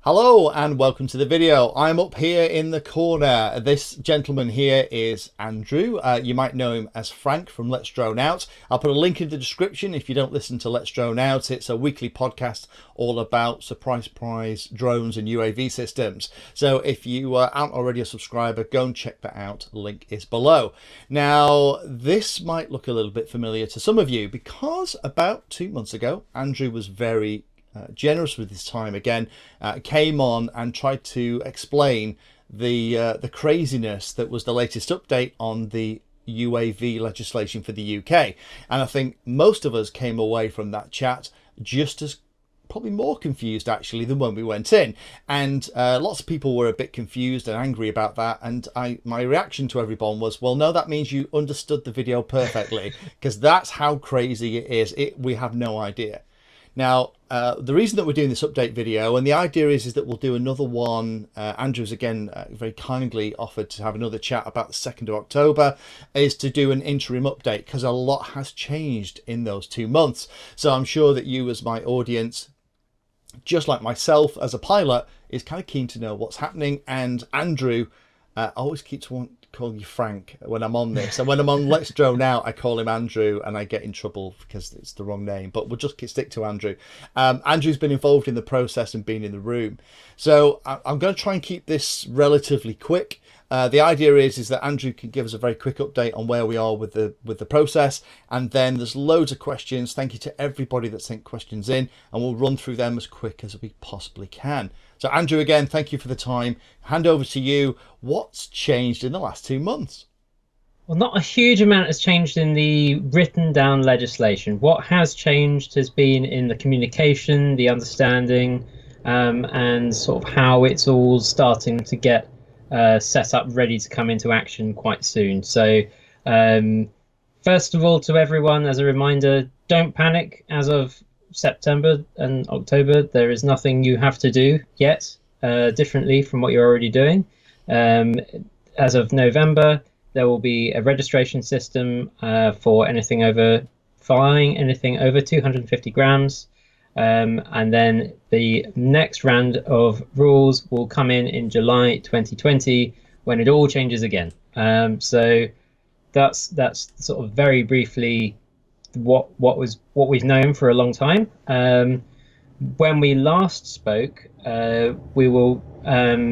Hello and welcome to the video. I'm up here in the corner. This gentleman here is Andrew. You might know him as Frank from Let's Drone Out. I'll put a link in the description if you don't listen to Let's Drone Out. It's a weekly podcast all about surprise prize drones and UAV systems. So if you aren't already a subscriber, go and check that out. Link is below. Now, this might look a little bit familiar to some of you because about 2 months ago, Andrew was very generous with his time again, came on and tried to explain the craziness that was the latest update on the UAV legislation for the UK. And I think most of us came away from that chat just as probably more confused actually than when we went in, and lots of people were a bit confused and angry about that, and my reaction to everyone was, well, no, that means you understood the video perfectly, because that's how crazy it is. We have no idea. Now, the reason that we're doing this update video, and the idea is that we'll do another one. Andrew's again very kindly offered to have another chat about the 2nd of October, is to do an interim update because a lot has changed in those 2 months. So I'm sure that you as my audience, just like myself as a pilot, is kind of keen to know what's happening. And Andrew always keeps wanting to call you Frank when I'm on this, and when I'm on Let's Drone Out I call him Andrew and I get in trouble because it's the wrong name, but we'll just stick to Andrew. Andrew's been involved in the process and been in the room, so I'm going to try and keep this relatively quick. The idea is that Andrew can give us a very quick update on where we are with the process, and then there's loads of questions. Thank you to everybody that sent questions in, and we'll run through them as quick as we possibly can. So Andrew, again, thank you for the time. Hand over to you. What's changed in the last 2 months? Well, not a huge amount has changed in the written down legislation. What has changed has been in the communication, the understanding, and sort of how it's all starting to get set up, ready to come into action quite soon. So first of all, to everyone, as a reminder, don't panic. As of September and October, there is nothing you have to do yet differently from what you're already doing. As of November, there will be a registration system for anything over flying anything over 250 grams. And then the next round of rules will come in July 2020 when it all changes again. So that's sort of very briefly what we've known for a long time. When we last spoke, we were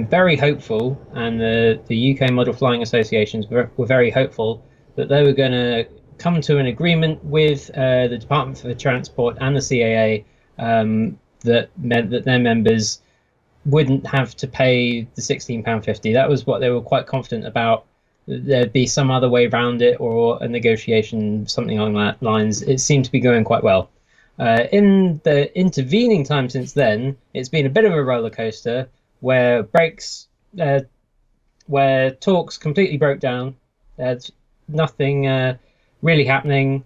very hopeful, and the UK Model Flying Associations were very hopeful that they were going to come to an agreement with the Department for Transport and the CAA that meant that their members wouldn't have to pay the £16.50. That was what they were quite confident about. There'd be some other way around it, or a negotiation, something along that lines. It seemed to be going quite well. In the intervening time since then, it's been a bit of a roller coaster where where talks completely broke down. There's nothing really happening.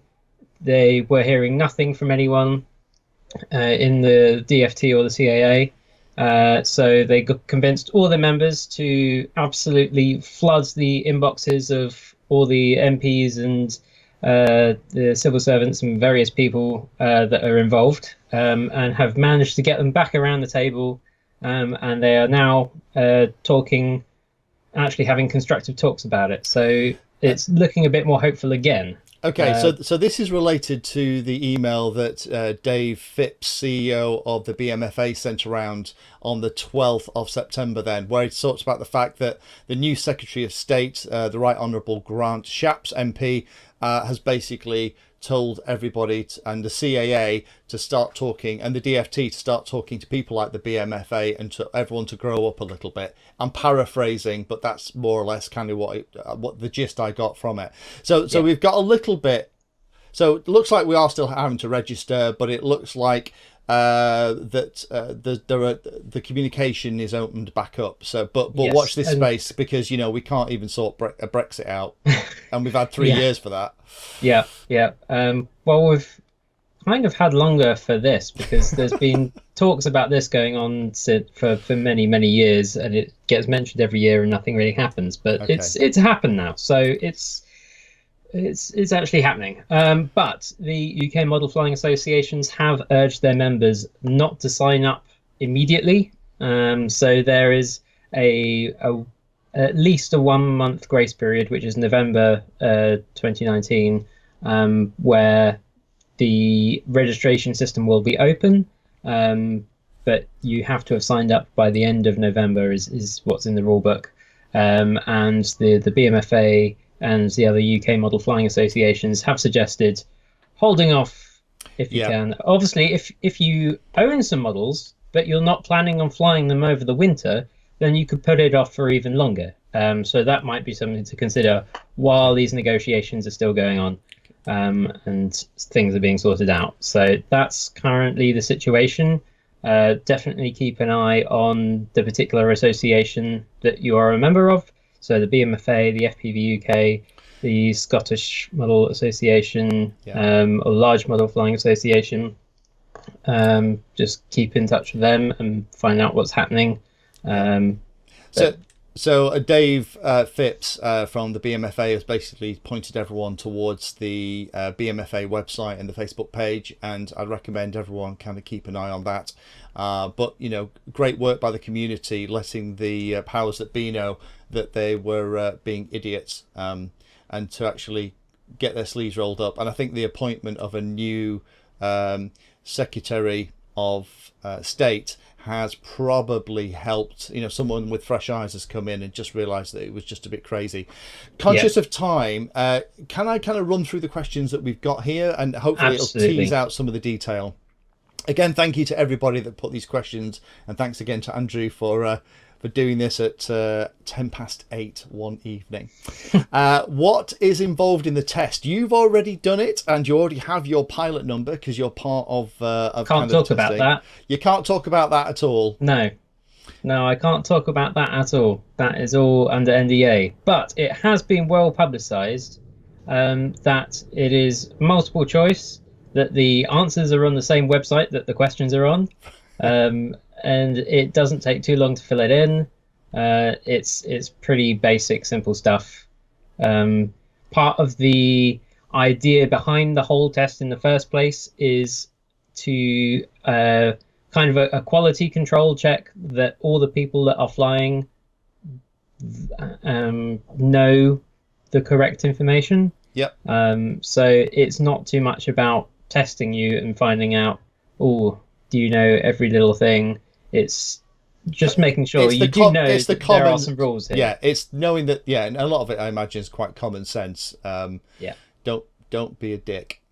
They were hearing nothing from anyone in the DFT or the CAA. So they convinced all their members to absolutely flood the inboxes of all the MPs and the civil servants and various people that are involved, and have managed to get them back around the table, and they are now talking, actually having constructive talks about it. So it's looking a bit more hopeful again. Okay, so this is related to the email that Dave Phipps, CEO of the BMFA, sent around on the 12th of September then, where he talks about the fact that the new Secretary of State, the Right Honourable Grant Shapps MP, has basically told everybody and the CAA to start talking, and the DFT to start talking to people like the BMFA, and to everyone to grow up a little bit. I'm paraphrasing, but that's more or less kind of what the gist I got from it. So yeah. We've got a little bit. So it looks like we are still having to register, but it looks like the communication is opened back up. So, but yes, watch this space, because we can't even sort a Brexit out, and we've had 3 years for that. Yeah. Well, we've kind of had longer for this, because there's been talks about this going on for many years, and it gets mentioned every year and nothing really happens. But okay, it's happened now, so it's actually happening. But the UK Model Flying Associations have urged their members not to sign up immediately, So there is a at least a 1 month grace period, which is November 2019, where the registration system will be open, but you have to have signed up by the end of November is what's in the rule book. And the BMFA and the other UK model flying associations have suggested holding off if you can. Obviously, if you own some models, but you're not planning on flying them over the winter, then you could put it off for even longer. So that might be something to consider while these negotiations are still going on, and things are being sorted out. So that's currently the situation. Definitely keep an eye on the particular association that you are a member of. So the BMFA, the FPV UK, the Scottish Model Association, or Large Model Flying Association. Just keep in touch with them and find out what's happening. So Dave Phipps from the BMFA has basically pointed everyone towards the BMFA website and the Facebook page, and I'd recommend everyone kind of keep an eye on that. But great work by the community, letting the powers that be know that they were being idiots, and to actually get their sleeves rolled up. And I think the appointment of a new Secretary of State has probably helped. Someone with fresh eyes has come in and just realized that it was just a bit crazy. Conscious of time, can I kind of run through the questions that we've got here, and hopefully it'll tease out some of the detail. Again, thank you to everybody that put these questions, and thanks again to Andrew for doing this at 8:10 one evening. What is involved in the test? You've already done it, and you already have your pilot number because you're part of can't talk about that. You can't talk about that at all. No, I can't talk about that at all. That is all under NDA. But it has been well publicized that it is multiple choice, that the answers are on the same website that the questions are on. And it doesn't take too long to fill it in. It's pretty basic, simple stuff. Part of the idea behind the whole test in the first place is to kind of a quality control check that all the people that are flying know the correct information. Yep. So it's not too much about testing you and finding out, do you know every little thing? It's just making sure you do know that there are some rules here. Yeah, it's knowing that. Yeah, and a lot of it, I imagine, is quite common sense. Don't be a dick,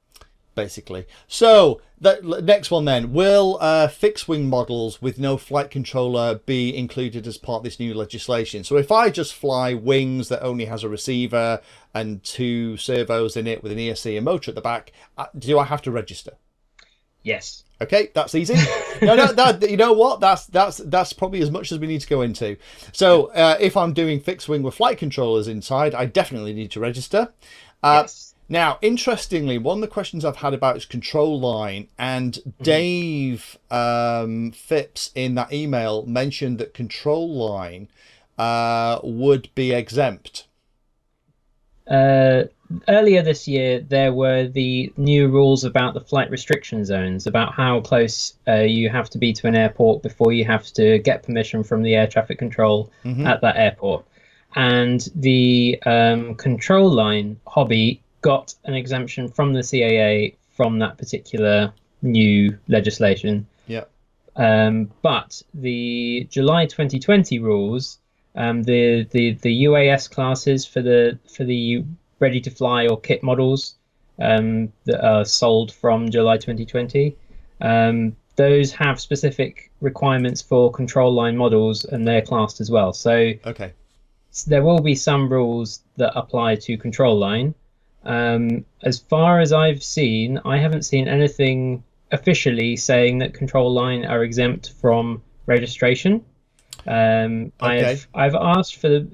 basically. So the next one then: will fixed wing models with no flight controller be included as part of this new legislation? So if I just fly wings that only has a receiver and 2 servos in it with an ESC and motor at the back, do I have to register? Yes. Okay, that's easy. No, you know what? That's probably as much as we need to go into. So if I'm doing fixed wing with flight controllers inside, I definitely need to register. Yes. Now, interestingly, one of the questions I've had about is control line, and Dave Phipps in that email mentioned that control line would be exempt. Earlier this year, there were the new rules about the flight restriction zones, about how close you have to be to an airport before you have to get permission from the air traffic control at that airport. And the control line hobby got an exemption from the CAA from that particular new legislation. Yeah. But the July 2020 rules, the UAS classes for the ready to fly or kit models that are sold from July 2020, those have specific requirements for control line models, and they're classed as well. So there will be some rules that apply to control line. As far as I've seen, I haven't seen anything officially saying that control line are exempt from registration. I've asked the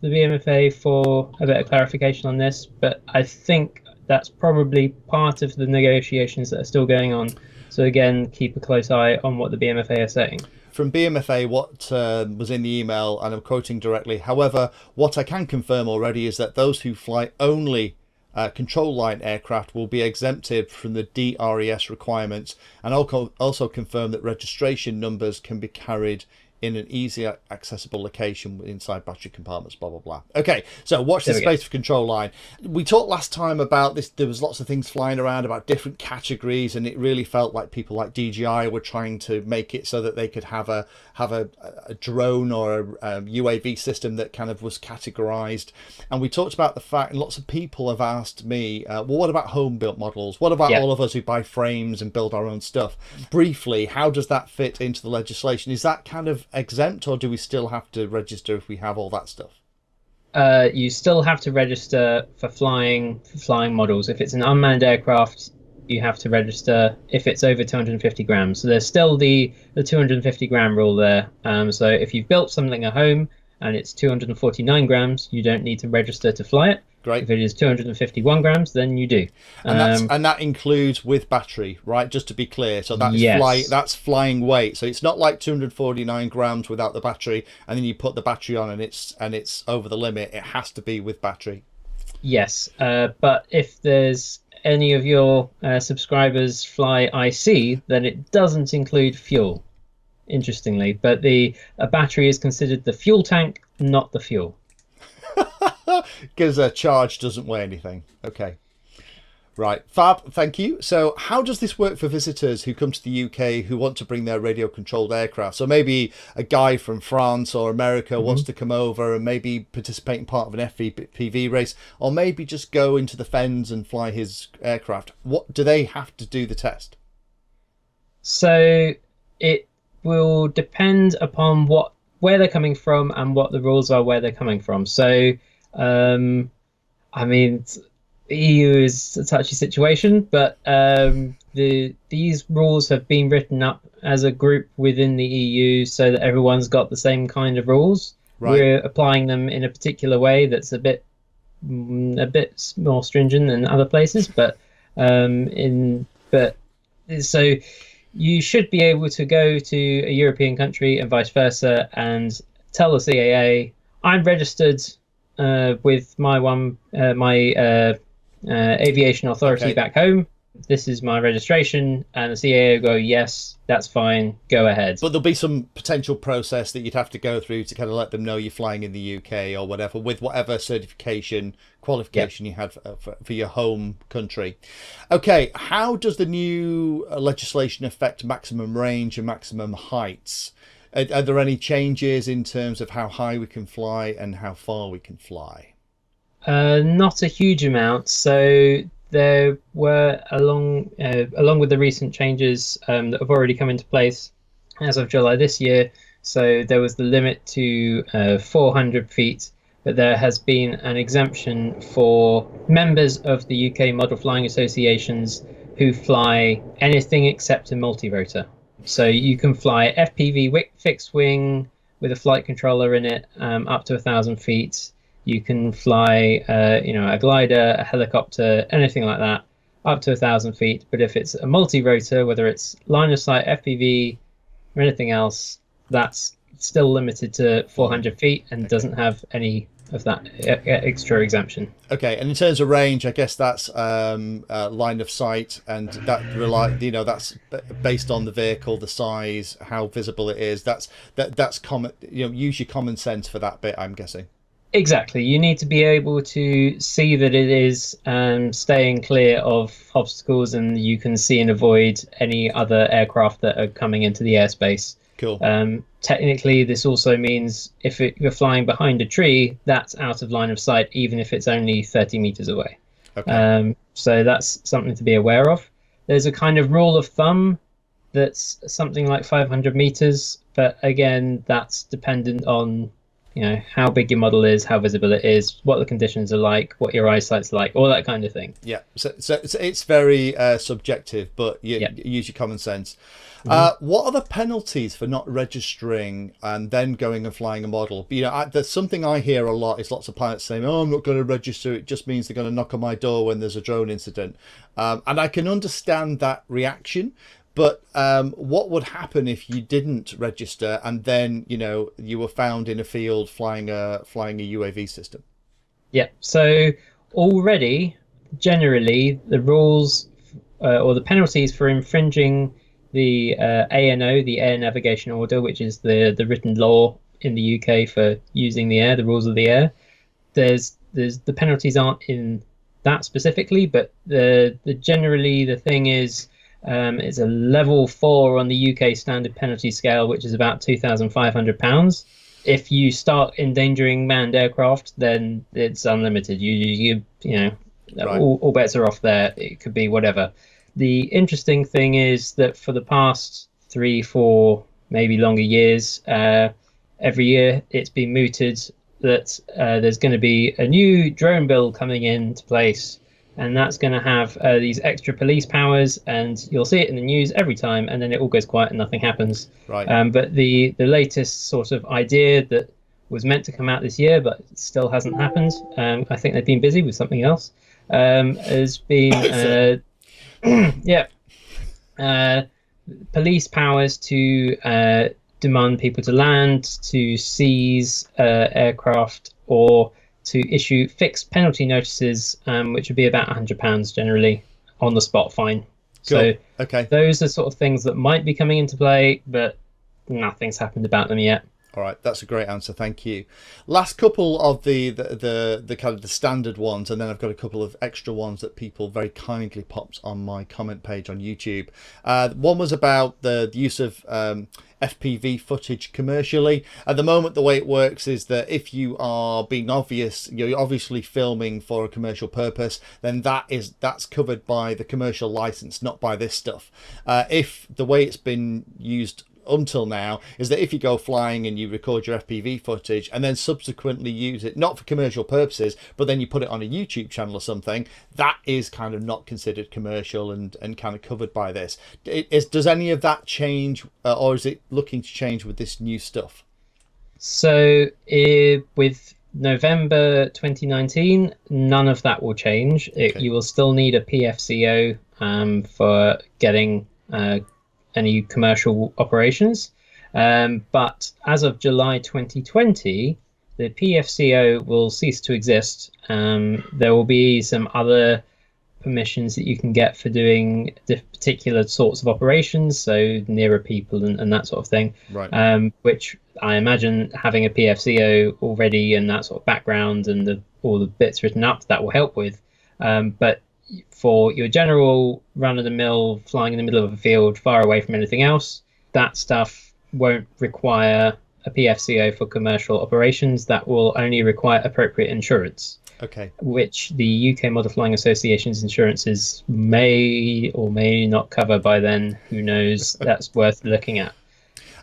BMFA for a bit of clarification on this, but I think that's probably part of the negotiations that are still going on. So again, keep a close eye on what the BMFA are saying. From BMFA, what was in the email, and I'm quoting directly, however, what I can confirm already is that those who fly only control line aircraft will be exempted from the DRES requirements, and also confirm that registration numbers can be carried in an easy accessible location inside battery compartments, blah blah blah. Okay, so watch the space for control line. We talked last time about this. There was lots of things flying around about different categories, and it really felt like people like DJI were trying to make it so that they could have a drone or a UAV system that kind of was categorized. And we talked about the fact, and lots of people have asked me, well, what about home built models? What about all of us who buy frames and build our own stuff? Briefly, how does that fit into the legislation? Is that kind of exempt, or do we still have to register if we have all that stuff? You still have to register for flying models. If it's an unmanned aircraft, you have to register if it's over 250 grams. So there's still the 250 gram rule there. So if you've built something at home and it's 249 grams, you don't need to register to fly it. Great. If it is 251 grams, then you do. And that includes with battery, right? Just to be clear. So that is that's flying weight. So it's not like 249 grams without the battery, and then you put the battery on and it's over the limit. It has to be with battery. Yes. But if there's any of your subscribers fly IC, then it doesn't include fuel, interestingly. But a battery is considered the fuel tank, not the fuel. Because a charge doesn't weigh anything. Okay. Right. Fab, thank you. So how does this work for visitors who come to the UK who want to bring their radio-controlled aircraft? So maybe a guy from France or America wants to come over and maybe participate in part of an FPV race, or maybe just go into the fens and fly his aircraft. What do they have to do the test? So it will depend upon where they're coming from and what the rules are where they're coming from. So I mean, the EU is a touchy situation, but these rules have been written up as a group within the EU so that everyone's got the same kind of rules. Right. We're applying them in a particular way that's a bit more stringent than other places, but so you should be able to go to a European country and vice versa and tell the CAA, I'm registered with my aviation authority back home. This is my registration, and the CAA will go, yes, that's fine, go ahead. But there'll be some potential process that you'd have to go through to kind of let them know you're flying in the UK or whatever, with whatever qualification you had for your home country. Okay, how does the new legislation affect maximum range and maximum heights? Are there any changes in terms of how high we can fly and how far we can fly? Not a huge amount. So there were, along with the recent changes that have already come into place as of July this year, so there was the limit to 400 feet, but there has been an exemption for members of the UK Model Flying Associations who fly anything except a multirotor. So you can fly FPV fixed wing with a flight controller in it up to 1,000 feet. You can fly, a glider, a helicopter, anything like that, up to 1,000 feet. But if it's a multi-rotor, whether it's line of sight, FPV, or anything else, that's still limited to 400 feet and doesn't have any of that extra exemption. Okay, and in terms of range, I guess that's line of sight, and that that's based on the vehicle, the size, how visible it is. That's common. Use your common sense for that bit, I'm guessing. Exactly. You need to be able to see that it is staying clear of obstacles, and you can see and avoid any other aircraft that are coming into the airspace. Cool. Technically, this also means if you're flying behind a tree, that's out of line of sight, even if it's only 30 meters away. Okay. So that's something to be aware of. There's a kind of rule of thumb that's something like 500 meters, but again, that's dependent on how big your model is, how visible it is, what the conditions are like, what your eyesight's like, all that kind of thing. Yeah, so it's very subjective, but use your common sense. What are the penalties for not registering and then going and flying a model? There's something I hear a lot is lots of pilots saying, "Oh, I'm not going to register. It just means they're going to knock on my door when there's a drone incident." And I can understand that reaction. But what would happen if you didn't register and then you were found in a field flying a UAV system? Yeah. So already, generally, the rules or the penalties for infringing the ANO, the Air Navigation Order, which is the written law in the UK for using the air, the rules of the air. There's the penalties aren't in that specifically, but the generally the thing is, it's a level 4 on the UK standard penalty scale, which is about £2,500. If you start endangering manned aircraft, then it's unlimited. You know, Right. all bets are off there. It could be whatever. The interesting thing is that for the past 3, 4, maybe longer years, every year it's been mooted that there's going to be a new drone bill coming into place, and that's going to have these extra police powers, and you'll see it in the news every time, and then it all goes quiet and nothing happens. Right. But the latest sort of idea that was meant to come out this year, but it still hasn't happened, I think they've been busy with something else, has been police powers to demand people to land, to seize aircraft, or to issue fixed penalty notices, which would be about £100 generally, on the spot fine. Cool. So Okay. those are sort of things that might be coming into play, but nothing's happened about them yet. All right, that's a great answer. Thank you. Last couple of the kind of the standard ones, and then I've got a couple of extra ones that people very kindly popped on my comment page on YouTube. One was about the use of FPV footage commercially. At the moment, the way it works is that if you are being obvious, you're obviously filming for a commercial purpose, then that's covered by the commercial license, not by this stuff. If the way it's been used until now is that if you go flying and you record your FPV footage and then subsequently use it not for commercial purposes, but then you put it on a YouTube channel or something, that is kind of not considered commercial and kind of covered by this. Does any of that change, or is it looking to change with this new stuff? So with November 2019, none of that will change. Okay. You will still need a PFCO for getting any commercial operations. But as of July 2020, the PFCO will cease to exist. There will be some other permissions that you can get for doing particular sorts of operations, so nearer people and that sort of thing. Right. Which I imagine having a PFCO already and that sort of background and all the bits written up, that will help with. But for your general run-of-the-mill flying in the middle of a field far away from anything else, that stuff won't require a PFCO for commercial operations. That will only require appropriate insurance. Okay. Which the UK Model Flying Association's insurances may or may not cover by then. Who knows? That's worth looking at.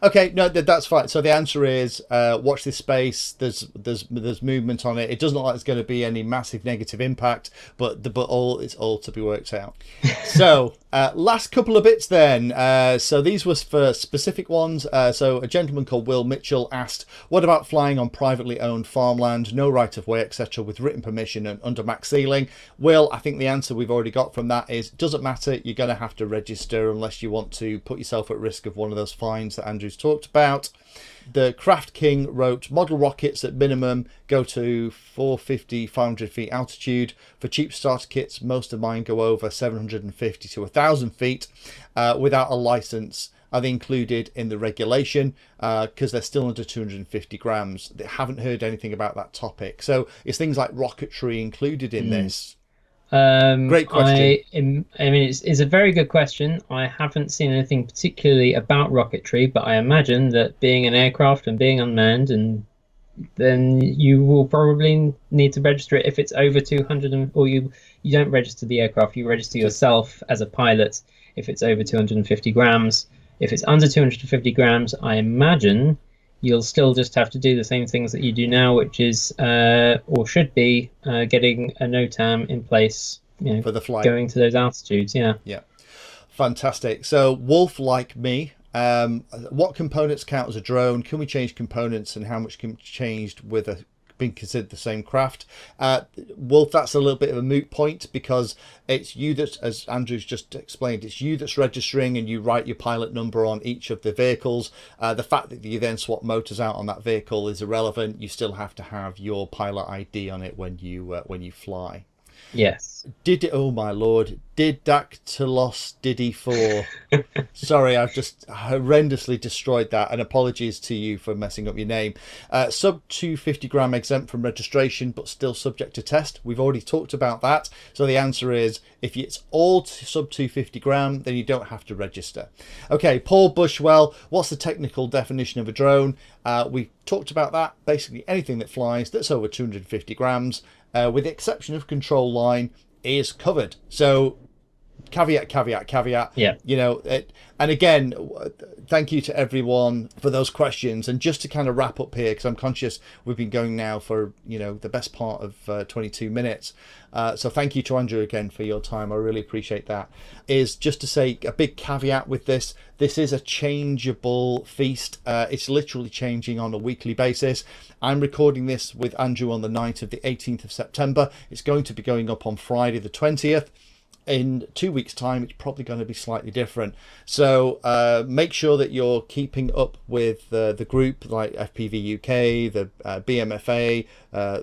Okay, no, that's fine. So the answer is watch this space. There's movement on it. It doesn't look like there's going to be any massive negative impact, but it's all to be worked out. So last couple of bits then. So these was for specific ones. So a gentleman called Will Mitchell asked, what about flying on privately owned farmland, no right of way, etc., with written permission and under max ceiling? Will, I think the answer we've already got from that is, doesn't matter. You're going to have to register unless you want to put yourself at risk of one of those fines that Andrew's talked about. The Craft King wrote, model rockets at minimum go to 450, 500 feet altitude. For cheap starter kits, most of mine go over 750 to 1,000 feet without a license. Are they included in the regulation? Because they're still under 250 grams. They haven't heard anything about that topic. So is things like rocketry included in this? Great question. I mean, it's a very good question. I haven't seen anything particularly about rocketry, but I imagine that being an aircraft and being unmanned, and then you will probably need to register it if it's over 200, or you don't register the aircraft, you register yourself as a pilot if it's over 250 grams. If it's under 250 grams, I imagine you'll still just have to do the same things that you do now, which is, or should be, getting a NOTAM in place, for the flight, going to those altitudes. Yeah. Fantastic. So Wolf, like me, what components count as a drone? Can we change components, and how much can be changed with being considered the same craft? Wolf, that's a little bit of a moot point, because it's you that, as Andrew's just explained, it's you that's registering, and you write your pilot number on each of the vehicles. The fact that you then swap motors out on that vehicle is irrelevant. You still have to have your pilot ID on it when you fly. Yes. Oh my lord, Didactylos Diddy 4. Sorry, I've just horrendously destroyed that, and apologies to you for messing up your name. Sub 250 gram exempt from registration, but still subject to test. We've already talked about that. So the answer is, if it's all sub 250 gram, then you don't have to register. Okay, Paul Bushwell, what's the technical definition of a drone? We talked about that. Basically anything that flies that's over 250 grams, with the exception of control line, is covered. So caveat, Yeah. you know, and again, thank you to everyone for those questions. And just to kind of wrap up here, because I'm conscious we've been going now for, you know, the best part of 22 minutes. So thank you to Andrew again for your time. I really appreciate that. Is just to say a big caveat with this. This is a changeable feast. It's literally changing on a weekly basis. I'm recording this with Andrew on the night of the 18th of September. It's going to be going up on Friday the 20th. In 2 weeks' time, it's probably going to be slightly different. So make sure that you're keeping up with the group like FPV UK, the BMFA,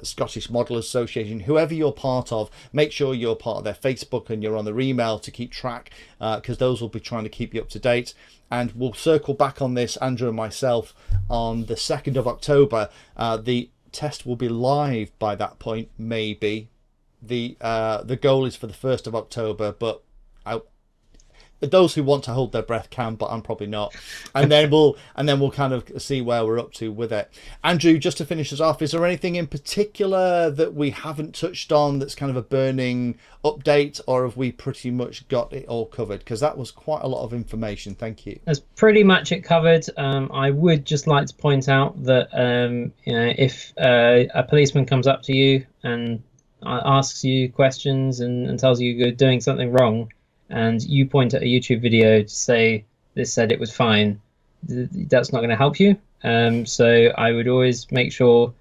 Scottish Model Association, whoever you're part of. Make sure you're part of their Facebook and you're on their email to keep track, because those will be trying to keep you up to date. And we'll circle back on this, Andrew and myself, on the 2nd of October. The test will be live by that point, maybe. The goal is for the 1st of October, but those who want to hold their breath can, but I'm probably not. And then we'll kind of see where we're up to with it. Andrew, just to finish us off, is there anything in particular that we haven't touched on that's kind of a burning update, or have we pretty much got it all covered? Because that was quite a lot of information. Thank you. That's pretty much it covered. I would just like to point out that you know, if a policeman comes up to you and asks you questions and tells you you're doing something wrong, and you point at a YouTube video to say this said it was fine, that's not going to help you. So I would always make sure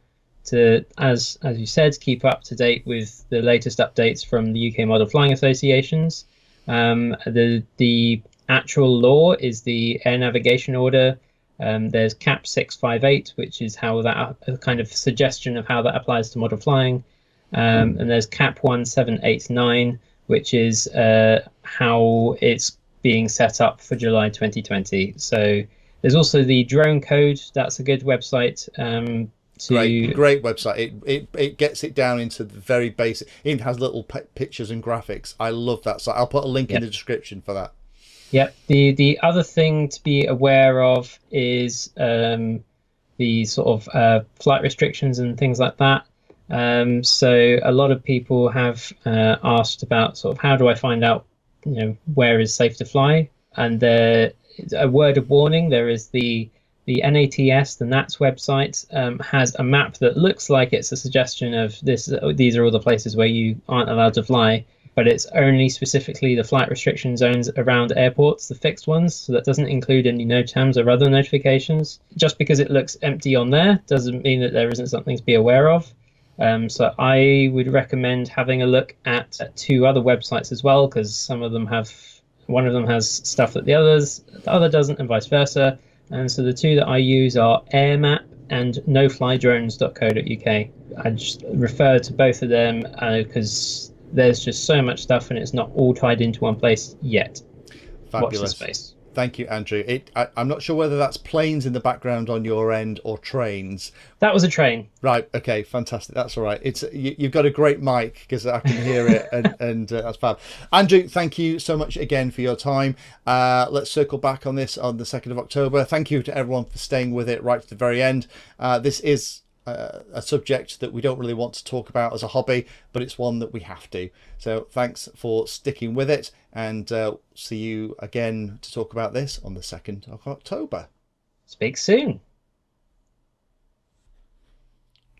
to, as you said, keep up to date with the latest updates from the UK Model Flying Associations. The actual law is the Air Navigation Order. There's CAP 658, which is how that a kind of suggestion of how that applies to model flying. And there's CAP 1789, which is how it's being set up for July 2020. So there's also the drone code. That's a good website. Great website. It gets it down into the very basic. It even has little pictures and graphics. I love that site. I'll put a link in the description for that. Yep. The other thing to be aware of is the sort of flight restrictions and things like that. So a lot of people have asked about sort of how do I find out, you know, where is safe to fly? And a word of warning: there is the NATS, the NATS website, has a map that looks like it's a suggestion of this. These are all the places where you aren't allowed to fly, but it's only specifically the flight restriction zones around airports, the fixed ones. So that doesn't include any NOTAMs or other notifications. Just because it looks empty on there doesn't mean that there isn't something to be aware of. So I would recommend having a look at 2 other websites as well, because one of them has stuff that the other doesn't, and vice versa. And so the 2 that I use are AirMap and noflydrones.co.uk. I just refer to both of them because there's just so much stuff and it's not all tied into one place yet. Fabulous. Watch the space. Thank you, Andrew. I'm not sure whether that's planes in the background on your end or trains. That was a train. Right. Okay. Fantastic. That's all right. You've got a great mic because I can hear it, and that's fab. Andrew, thank you so much again for your time. Let's circle back on this on the 2nd of October. Thank you to everyone for staying with it right to the very end. This is a subject that we don't really want to talk about as a hobby, but it's one that we have to. So thanks for sticking with it, and see you again to talk about this on the 2nd of October. Speak soon.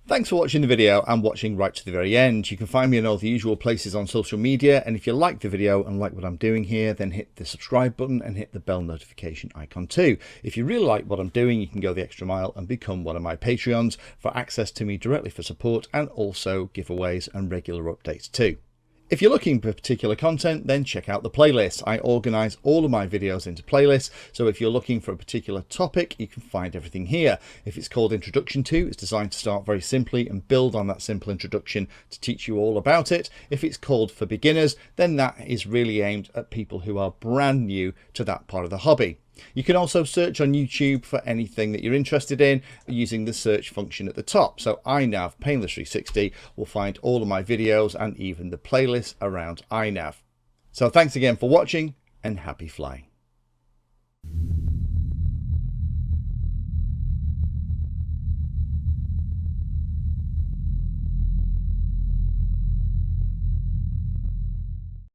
Thanks for watching the video and watching right to the very end. You can find me in all the usual places on social media, and if you like the video and like what I'm doing here, then hit the subscribe button and hit the bell notification icon too. If you really like what I'm doing, you can go the extra mile and become one of my Patreons for access to me directly for support, and also giveaways and regular updates too. If you're looking for particular content, then check out the playlist. I organize all of my videos into playlists, so if you're looking for a particular topic, you can find everything here. If it's called Introduction To, it's designed to start very simply and build on that simple introduction to teach you all about it. If it's called For Beginners, then that is really aimed at people who are brand new to that part of the hobby. You can also search on YouTube for anything that you're interested in using the search function at the top. So iNav Painless 360 will find all of my videos and even the playlist around iNav. So thanks again for watching and happy flying.